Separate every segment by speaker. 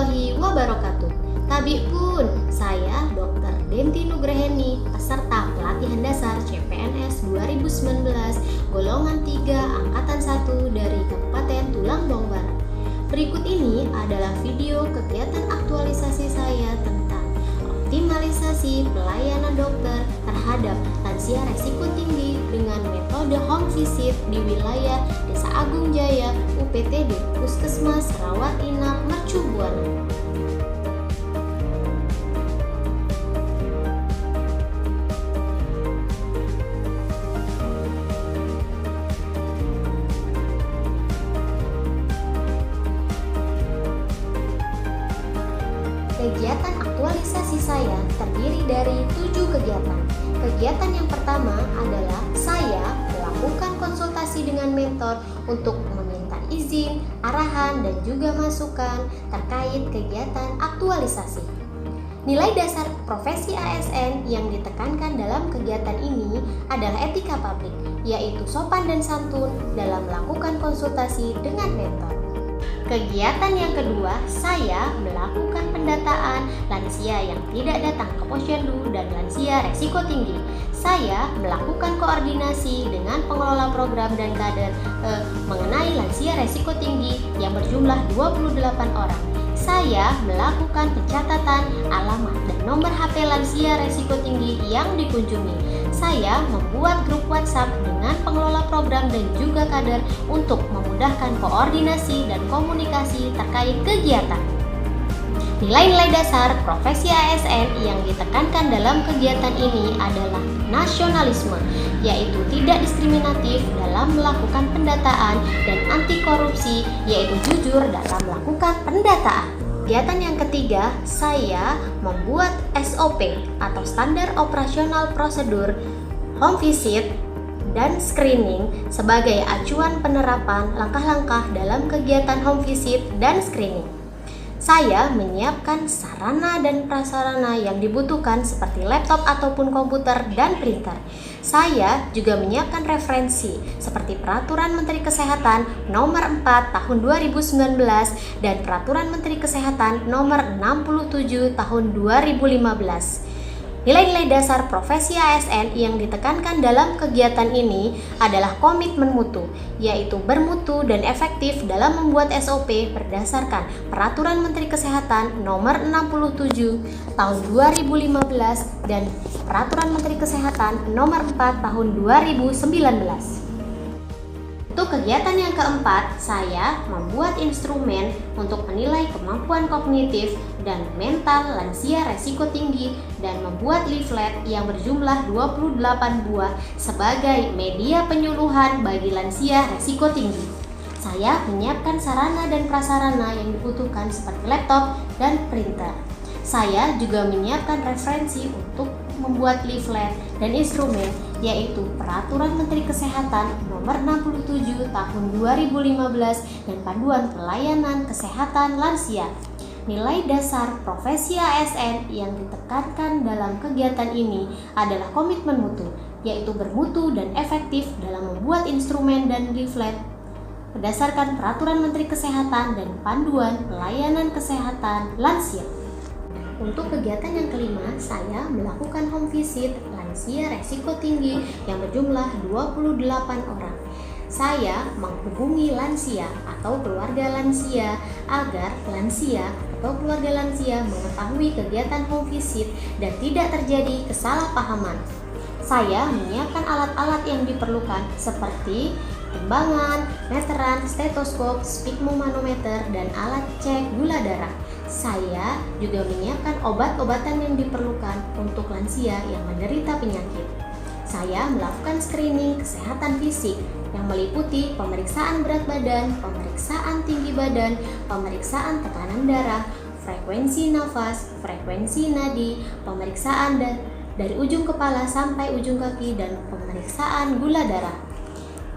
Speaker 1: warahmatullahi wabarakatuh. Tabipun, saya Dr. Denti Nugraheni, peserta pelatihan dasar CPNS 2019, golongan 3, angkatan 1 dari Kabupaten Tulang Bawang Barat. Berikut ini adalah video kegiatan aktualisasi saya tentang optimalisasi pelayanan dokter terhadap lansia resiko tinggi dengan metode home visit di wilayah Desa Agung Jaya, UPTD, Puskesmas Rawat Inap Mercu Buana. Kegiatan aktualisasi saya terdiri dari 7 kegiatan. Kegiatan yang pertama adalah saya melakukan konsultasi dengan mentor untuk meminta izin, arahan, dan juga masukan terkait kegiatan aktualisasi. Nilai dasar profesi ASN yang ditekankan dalam kegiatan ini adalah etika publik, yaitu sopan dan santun dalam melakukan konsultasi dengan mentor. Kegiatan yang kedua, saya melakukan pendataan lansia yang tidak datang ke posyandu dan lansia resiko tinggi. Saya melakukan koordinasi dengan pengelola program dan kader mengenai lansia resiko tinggi yang berjumlah 28 orang. Saya melakukan pencatatan alamat dan nomor HP lansia resiko tinggi yang dikunjungi. Saya membuat grup WhatsApp dengan pengelola program dan juga kader untuk memudahkan koordinasi dan komunikasi terkait kegiatan. Nilai-nilai dasar profesi ASN yang ditekankan dalam kegiatan ini adalah nasionalisme, yaitu tidak diskriminatif dalam melakukan pendataan, dan anti korupsi, yaitu jujur dalam melakukan pendataan. Kegiatan yang ketiga, saya membuat SOP atau standar operasional prosedur home visit dan screening sebagai acuan penerapan langkah-langkah dalam kegiatan home visit dan screening. Saya menyiapkan sarana dan prasarana yang dibutuhkan seperti laptop ataupun komputer dan printer. Saya juga menyiapkan referensi seperti Peraturan Menteri Kesehatan Nomor 4 Tahun 2019 dan Peraturan Menteri Kesehatan Nomor 67 Tahun 2015. Nilai-nilai dasar profesi ASN yang ditekankan dalam kegiatan ini adalah komitmen mutu, yaitu bermutu dan efektif dalam membuat SOP berdasarkan Peraturan Menteri Kesehatan Nomor 67 Tahun 2015 dan Peraturan Menteri Kesehatan Nomor 4 Tahun 2019. Untuk kegiatan yang keempat, saya membuat instrumen untuk menilai kemampuan kognitif dan mental lansia resiko tinggi dan membuat leaflet yang berjumlah 28 buah sebagai media penyuluhan bagi lansia resiko tinggi. Saya menyiapkan sarana dan prasarana yang dibutuhkan seperti laptop dan printer. Saya juga menyiapkan referensi untuk membuat leaflet dan instrumen, yaitu Peraturan Menteri Kesehatan Nomor 67 Tahun 2015 dan Panduan Pelayanan Kesehatan Lansia. Nilai dasar profesi ASN yang ditekankan dalam kegiatan ini adalah komitmen mutu, yaitu bermutu dan efektif dalam membuat instrumen dan leaflet berdasarkan Peraturan Menteri Kesehatan dan Panduan Pelayanan Kesehatan Lansia. Untuk kegiatan yang kelima, saya melakukan home visit lansia resiko tinggi yang berjumlah 28 orang. Saya menghubungi lansia atau keluarga lansia agar lansia atau keluarga lansia mengetahui kegiatan home visit dan tidak terjadi kesalahpahaman. Saya menyiapkan alat-alat yang diperlukan seperti timbangan, meteran, stetoskop, sphygmomanometer, dan alat cek gula darah. Saya juga menyiapkan obat-obatan yang diperlukan untuk lansia yang menderita penyakit. Saya melakukan screening kesehatan fisik yang meliputi pemeriksaan berat badan, pemeriksaan tinggi badan, pemeriksaan tekanan darah, frekuensi nafas, frekuensi nadi, pemeriksaan dari ujung kepala sampai ujung kaki, dan pemeriksaan gula darah.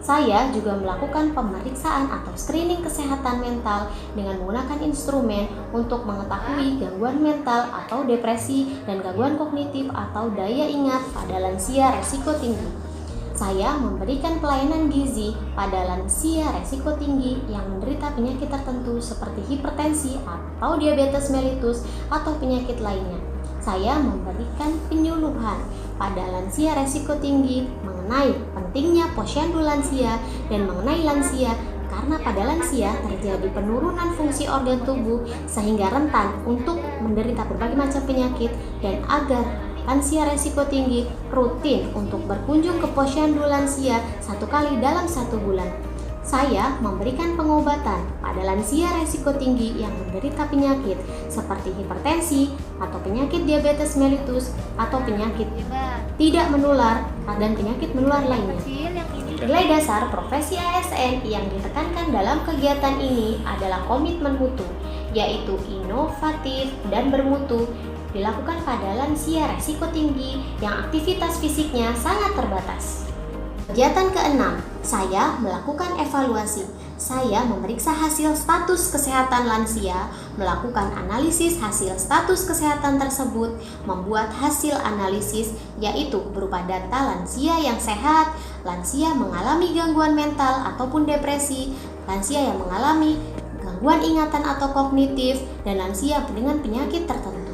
Speaker 1: Saya juga melakukan pemeriksaan atau screening kesehatan mental dengan menggunakan instrumen untuk mengetahui gangguan mental atau depresi dan gangguan kognitif atau daya ingat pada lansia resiko tinggi. Saya memberikan pelayanan gizi pada lansia resiko tinggi yang menderita penyakit tertentu seperti hipertensi atau diabetes mellitus atau penyakit lainnya. Saya memberikan penyuluhan pada lansia resiko tinggi mengenai pentingnya posyandu lansia dan mengenai lansia karena pada lansia terjadi penurunan fungsi organ tubuh sehingga rentan untuk menderita berbagai macam penyakit, dan agar lansia resiko tinggi rutin untuk berkunjung ke posyandu lansia 1 kali dalam 1 bulan. Saya memberikan pengobatan pada lansia resiko tinggi yang menderita penyakit seperti hipertensi atau penyakit diabetes mellitus atau penyakit tidak menular dan penyakit menular lainnya. Nilai dasar profesi ASN yang ditekankan dalam kegiatan ini adalah komitmen mutu, yaitu inovatif dan bermutu, dilakukan pada lansia resiko tinggi yang aktivitas fisiknya sangat terbatas. Kegiatan ke-6, saya melakukan evaluasi. Saya memeriksa hasil status kesehatan lansia, melakukan analisis hasil status kesehatan tersebut, membuat hasil analisis yaitu berupa data lansia yang sehat, lansia mengalami gangguan mental ataupun depresi, lansia yang mengalami gangguan ingatan atau kognitif, dan lansia dengan penyakit tertentu.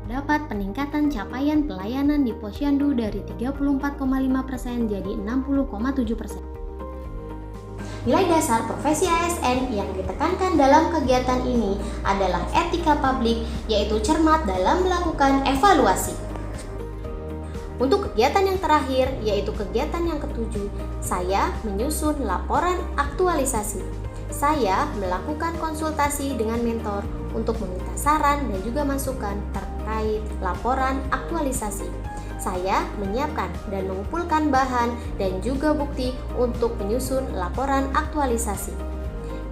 Speaker 1: Dapat peningkatan capaian pelayanan di posyandu dari 34,5% jadi 60,7%. Nilai dasar profesi ASN yang ditekankan dalam kegiatan ini adalah etika publik, yaitu cermat dalam melakukan evaluasi. Untuk kegiatan yang terakhir, yaitu kegiatan yang ke-7, saya menyusun laporan aktualisasi. Saya melakukan konsultasi dengan mentor untuk meminta saran dan juga masukan terkait laporan aktualisasi. Saya menyiapkan dan mengumpulkan bahan dan juga bukti untuk menyusun laporan aktualisasi.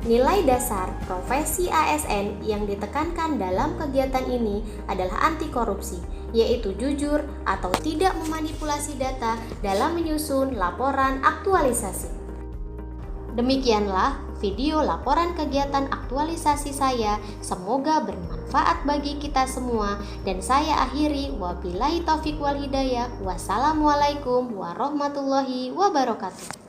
Speaker 1: Nilai dasar profesi ASN yang ditekankan dalam kegiatan ini adalah anti korupsi, yaitu jujur atau tidak memanipulasi data dalam menyusun laporan aktualisasi. Demikianlah video laporan kegiatan aktualisasi saya. Semoga bermanfaat bagi kita semua, dan saya akhiri wabillahi taufiq wal hidayah. Wassalamualaikum warahmatullahi wabarakatuh.